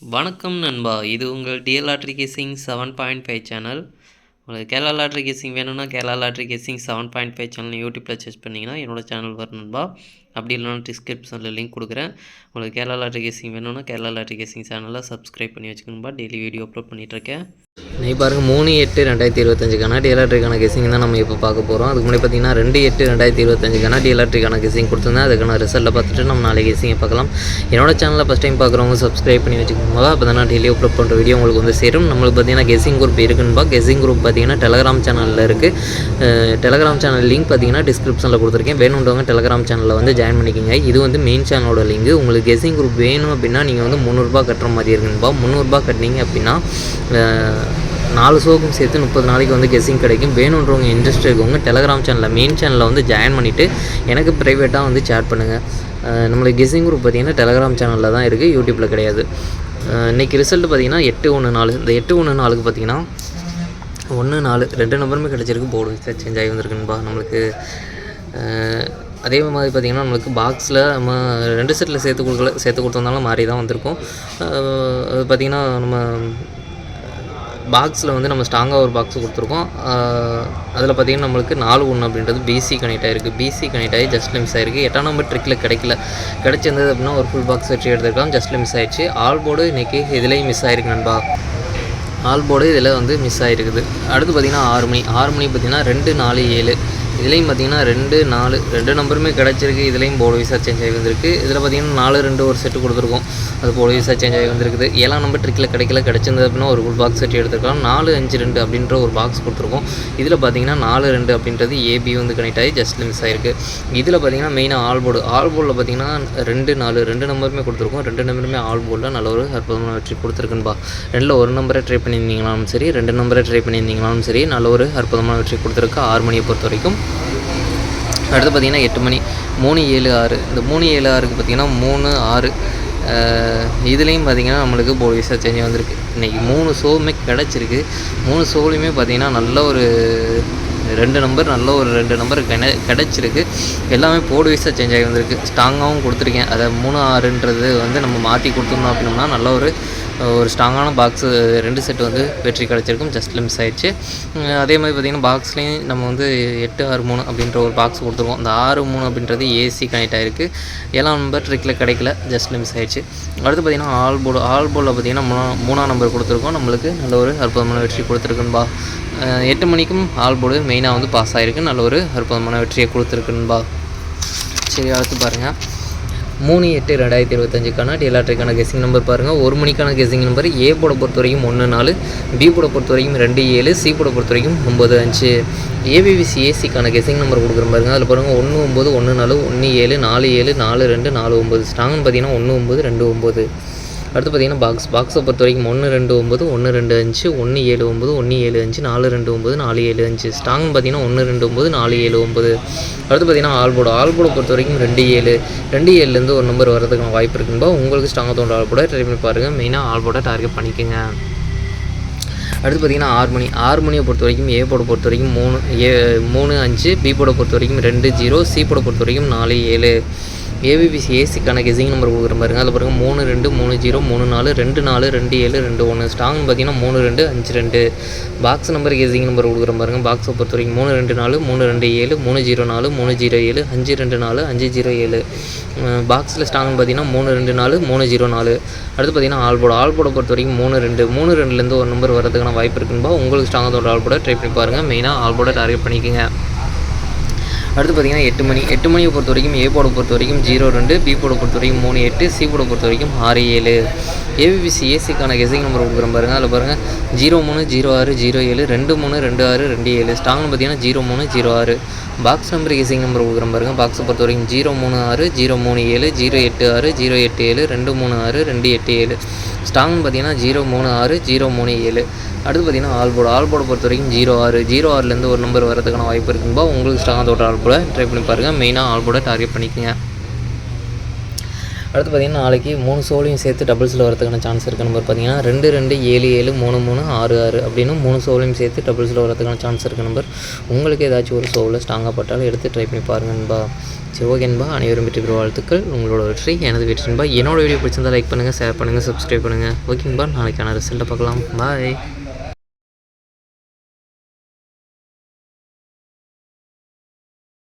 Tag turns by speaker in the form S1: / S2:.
S1: வணக்கம் நண்பா, இது உங்கள் டிஎல் லாட்ரி கேசிங் 7.5 சேனல். உங்களுக்கு கேரளா லாட்ரி கேசிங் வேணும்னா கேரளா லாட்ரி கேசிங் 7.5 சேனல் யூடியூப்பில் சர்ச் பண்ணிங்கன்னா என்னோட சேனல் வரும் நண்பா. அப்படி இல்லைனா டிஸ்கிரிப்ஷனில் லிங்க் கொடுக்குறேன். உங்களுக்கு கேரளா லாட்ரி கேசிங் வேணும்னா கேரளா லாட்ரி கேசிங் சேனலை சப்ஸ்கிரைப் பண்ணி வச்சுக்கணும்பா. டெய்லி வீடியோ அப்லோட் பண்ணிகிட்ருக்கேன்.
S2: நீ பாருங்கள் 3/8/2025 டிஎலாட்ரிக்கான கெஸிங் தான் நம்ம இப்போ பார்க்க போகிறோம். அதுக்கு முன்னாடி பார்த்தீங்கன்னா 2/8/2025 டிஎலாட்ரிக்கான கெஸிங் கொடுத்துருந்தேன். அதுக்கான ரிசல்ட்டை பார்த்துட்டு நம்ம நாளைக்கு கெஸிங்கை பார்க்கலாம். என்னோட சேனலில் ஃபஸ்ட் டைம் பார்க்குறவங்க சப்ஸ்கிரைப் பண்ணி வச்சுக்கோங்க. அப்போ தான் நான் டெய்லி அப்லோட் பண்ணுற வீடியோ உங்களுக்கு வந்து சேரும். நம்மளுக்கு பார்த்தீங்கன்னா கெஸிங் குரூப் இருக்குன்னு கெஸிங் குரூப் பார்த்தீங்கன்னா டெலகிராம் சேனலில் இருக்குது. டெலகிராம் சேனல் லிங்க் பார்த்தீங்கன்னா டிஸ்கிரிப்ஷனில் கொடுத்துருக்கேன். வேணுன்றவங்க டெலகிராம் சேனலில் வந்து ஜாயின் பண்ணிக்கோங்க. இது வந்து மெயின் சேனலோட லிங்க். உங்களுக்கு கெஸிங் குரூப் வேணும் அப்படின்னா நீங்கள் வந்து 300 கட்டுற மாதிரி இருக்குன்பா. 300 கட்டினீங்க அப்படின்னா 4 ஷோக்கும் சேர்த்து 30 நாளைக்கு வந்து கெஸிங் கிடைக்கும். வேணுன்றவங்க இன்ட்ரெஸ்ட் இருக்கவங்க டெலகிராம் சேனலில் மெயின் சேனலில் வந்து ஜாயின் பண்ணிவிட்டு எனக்கு ப்ரைவேட்டாக வந்து சேட் பண்ணுங்கள். நம்மளுக்கு கெஸிங் குரூப் பார்த்திங்கன்னா டெலகிராம் சேனலில் தான் இருக்குது, யூடியூப்பில் கிடையாது. இன்றைக்கி ரிசல்ட் பார்த்திங்கன்னா 8/1/4. இந்த 8/1/4க்கு பார்த்திங்கன்னா 1/4 2 நம்பருமே கிடச்சிருக்கு. போர்டு சேஞ்ச் ஆகி வந்திருக்குன்பா நம்மளுக்கு. அதே மாதிரி பார்த்திங்கன்னா நம்மளுக்கு பாக்ஸில் நம்ம 2 செட்டில் சேர்த்து கொடுத்ததுனால மாறி தான் வந்திருக்கும். அது பார்த்திங்கன்னா நம்ம பாக்ஸில் வந்து நம்ம ஸ்ட்ராங்காக ஒரு பாக்ஸ் கொடுத்துருக்கோம். அதில் பார்த்திங்கன்னா நம்மளுக்கு 4/1 அப்படின்றது பிசி கனெக்ட் ஆகிருக்கு. பிசி கனெக்ட் ஆகி ஜஸ்ட்டில் மிஸ் ஆகிருக்கு. 8ஆம் நம்பர் ட்ரிக்கில் கிடைச்சிருந்தது அப்படின்னா ஒரு ஃபுல் பாக்ஸ் வெற்றி எடுத்துருக்கலாம். ஜஸ்ட்டில் மிஸ் ஆகிடுச்சு. ஆல் போர்டு இன்றைக்கி இதுலேயும் மிஸ் ஆகிருக்கு நண்பா. ஆல் போர்டு இதில் வந்து மிஸ் ஆகிருக்குது. அடுத்து பார்த்திங்கன்னா 6 மணி பார்த்திங்கன்னா 2, 4, 7 இதுலேயும் பார்த்திங்கன்னா 2, 4 2 நம்பருமே கிடச்சிருக்கு. இதுலேயும் போர்டு வீஸாக சேஞ்ச் ஆகி வந்திருக்கு. இதில் பார்த்திங்கன்னா 4, 2 ஒரு செட்டு கொடுத்துருக்கோம். அது போர்டு வீஸாக சேஞ்ச் ஆகி வந்திருக்குது. 7ஆம் நம்பர் ட்ரிக்கில் கிடச்சிருந்தது அப்படின்னா ஒரு ஃபுல் பாக்ஸ் செட்டு எடுத்துருக்கலாம். 4, 5, 2 அப்படின்ற ஒரு பாக்ஸ் கொடுத்துருக்கோம். இதில் பார்த்திங்கன்னா 4, 2 அப்படின்றது ஏபி வந்து கனெக்ட் ஆகி ஜஸ்ட்டில் மிஸ் ஆகிருக்கு. இதில் பார்த்திங்கன்னா மெயினாக ஆல் போர்டில் பார்த்திங்கன்னா 2, 4 2 நம்பருமே கொடுத்துருக்கோம். 2 நம்பருமே ஆல் போர்டில் நல்ல ஒரு அற்புதமான வெற்றி கொடுத்துருக்குன்பா. 2ல் ஒரு நம்பரை ட்ரை பண்ணியிருந்தீங்களாலும் சரி, 2 நம்பரை ட்ரை பண்ணியிருந்தீங்களாலும் சரி, நல்ல ஒரு அற்புதமான வெற்றி கொடுத்துருக்கு 6 மணியை பொறுத்த வரைக்கும். அடுத்து பார்த்திங்கன்னா 8 மணி 3, 7, 6. இந்த 3, 7, 6க்கு பார்த்திங்கன்னா 3, 6 இதுலேயும் பார்த்திங்கன்னா நம்மளுக்கு போர்டு வீஸாக சேஞ்ச் வந்திருக்கு. இன்றைக்கி 3 ஷோவுமே கிடச்சிருக்கு. 3 ஷோலையுமே பார்த்திங்கன்னா நல்ல ஒரு 2 நம்பர் கிடச்சிருக்கு. எல்லாமே போர்டு வீஸாக சேஞ்ச் ஆகி வந்திருக்கு. ஸ்ட்ராங்காகவும் கொடுத்துருக்கேன். அதை 3, 6ன்றது வந்து நம்ம மாற்றி கொடுத்துருந்தோம் அப்படின்னா நல்ல ஒரு ஸ்ட்ராங்கான பாக்ஸு 2 செட் வந்து வெற்றி கிடச்சிருக்கும். ஜஸ்ட்டில் மிஸ் ஆகிடுச்சு. அதே மாதிரி பார்த்திங்கன்னா பாக்ஸ்லேயும் நம்ம வந்து 8, 6, 3 அப்படின்ற ஒரு பாக்ஸ் கொடுத்துருக்கோம். அந்த 6, 3 அப்படின்றது ஏசி கனெக்ட் ஆகிருக்கு. 7ஆம் நம்பர் ட்ரிக்கில் கிடைக்கல, ஜஸ்ட்டில் மிஸ் ஆகிடுச்சு. அடுத்து பார்த்திங்கன்னா ஆல் போர்டில் பார்த்திங்கன்னா 3ஆம் நம்பர் கொடுத்துருக்கோம். நம்மளுக்கு நல்ல ஒரு அற்புதமான வெற்றி கொடுத்துருக்குன்பா. 8 மணிக்கும் ஆல் போர்டு மெயினாக வந்து பாஸ் ஆகிருக்கு. நல்ல ஒரு அற்புதமான வெற்றியை கொடுத்துருக்குன்பா. சரி, அடுத்து பாருங்கள் 3/8/2025 டிஎலாட்ரிக்கான கெஸிங் நம்பர் பாருங்கள். 1 மணிக்கான கெஸிங் நம்பர் ஏ போட பொறுத்த வரைக்கும் 1, 4, பி போட பொறுத்த வரைக்கும் 2, 7, சி போட பொறுத்த வரைக்கும் 9, 5. ஏபிபிசி ஏசிக்கான கெஸிங் நம்பர் கொடுக்குற பாருங்க. அதில் பாருங்கள் 1, 9, 1, 4, 1, 7, 4, 7, 4, 2, 4, 9. ஸ்ட்ராங்னு பார்த்தீங்கன்னா 1, 9, 2, 9. அடுத்து பார்த்திங்கன்னா பாக்ஸை பொறுத்த வரைக்கும் 1, 2, 9, 1, 2, 5, 1, 7, 9, 1, 7, 5, 4, 2, 9, 4, 7, 5. ஸ்ட்ராங்னு பார்த்தீங்கன்னா 1, 2, 9, 4, 7, 9. அடுத்து பார்த்திங்கன்னா ஆல் போர்டை பொறுத்த வரைக்கும் 2, 7 2, 7லேருந்து ஒரு நம்பர் வரதுக்கான வாய்ப்பு இருக்குன்பா. உங்களுக்கு ஸ்ட்ராங்காக தோன்ற ஆல் போர்டை ட்ரை பண்ணி பாருங்கள். மெயினாக ஆல் போர்டை டார்கெட் பண்ணிக்கோங்க. அடுத்து பார்த்திங்கன்னா 6 மணியை பொறுத்த வரைக்கும் ஏ போர்டை பொறுத்த வரைக்கும் 3, 5, பி போர்டை பொறுத்த வரைக்கும் 2, 0, சி போர்டை பொறுத்த வரைக்கும் 4, 7. ஏபிபிசி ஏசிக்கான கெஸிங் நம்பர் கொடுக்குற பாருங்க. அதில் பாருங்கள் 3, 2, 3, 0, 3, 4, 2, 4, 2, 7, 2, 1. ஸ்ட்ராங்னு பார்த்தீங்கன்னா 3, 2, 5, 2. பாக்ஸ் நம்பர் கெஸிங் நம்பர் கொடுக்குற பாருங்கள். பாக்ஸை பொறுத்த வரைக்கும் 3, 2, 4, 3, 2, 7, 3, 0, 4, 3, 0, 7, 5, 2, 4, 5, 0, 7. பாக்ஸில் ஸ்ட்ராங்னு பார்த்தீங்கன்னா 3, 2, 4, 3, 0, 4. அடுத்து பார்த்திங்கன்னா ஆல் போர்டை பொறுத்த வரைக்கும் 3, 2லேருந்து ஒரு நம்பர் வரதுக்கான வாய்ப்பு இருக்குன்பா. உங்களுக்கு ஸ்ட்ராங்காக தோன்ற ஆல் போர்டை ட்ரை பண்ணி பாருங்கள். மெயினாக ஆல் போர்டை டார்கெட் பண்ணிக்கோங்க. அடுத்து பார்த்திங்கன்னா 8 மணியை பொறுத்த வரைக்கும் ஏ போர்டை பொறுத்த வரைக்கும் 0, 2, பி போர்டை பொறுத்த வரைக்கும் 3, 8, சி போர்டை பொறுத்த வரைக்கும் 6, 7. ஏபிபிசி ஏசிக்கான கெஸிங் நம்பர் கொடுக்குற பாருங்கள். அதில் பாருங்கள் 0, 3, 0, 6, 0, 7, 2, 3, 2, 6, 2, 7. ஸ்ட்ராங்னு பார்த்தீங்கன்னா 0, 3, 0, 6. பாக்ஸ் நம்பர் கெஸிங் நம்பர் கொடுக்குற பாருங்கள். பாக்ஸை பொறுத்த வரைக்கும் 0, 3, 6, 0, 3, 7, 0, 8, 6, 0, 8, 7, 2, 3, 6, 2, 8, 7. ஸ்ட்ராங்னு பார்த்தீங்கன்னா 0, 3, 6, 0, 3, 7. அடுத்து பார்த்திங்கன்னா ஆல் போர்டை பொறுத்த வரைக்கும் 0, 6 0, 6லேருந்து ஒரு நம்பர் வரதுக்கான வாய்ப்பு இருக்குன்பா. உங்களுக்கு ஸ்ட்ராங்காக தோட்ட ஆல் போர்டை ட்ரை பண்ணி பாருங்கள். மெயினாக ஆல் போர்டை டார்கெட் பண்ணிக்கோங்க. அடுத்து பார்த்திங்கன்னா நாளைக்கு 3 சோலையும் சேர்த்து டபுள்ஸில் வரதுக்கான சான்ஸ் இருக்க நம்பர் பார்த்திங்கன்னா 2 2 7 7 3 3 6 6 அப்படின்னு 3 சோலையும் சேர்த்து டபுள்ஸில் வரதுக்கான சான்ஸ் இருக்க நம்பர். உங்களுக்கு ஏதாச்சும் ஒரு சோவில் ஸ்ட்ராங்காக பட்டாலும் எடுத்து ட்ரை பண்ணி பாருங்கன்பா. சரி ஓகேன்பா, அனைவரும் வெற்றி பெற வாழ்த்துக்கள். உங்களோட வெற்றி எனது வெற்றின்பா. என்னோட வீடியோ பிடிச்சிருந்தால் லைக் பண்ணுங்கள், ஷேர் பண்ணுங்கள், சப்ஸ்கிரைப் பண்ணுங்கள். ஓகேன்பா, நாளைக்கான ரிசல்ட்டை பார்க்கலாம். பாய்.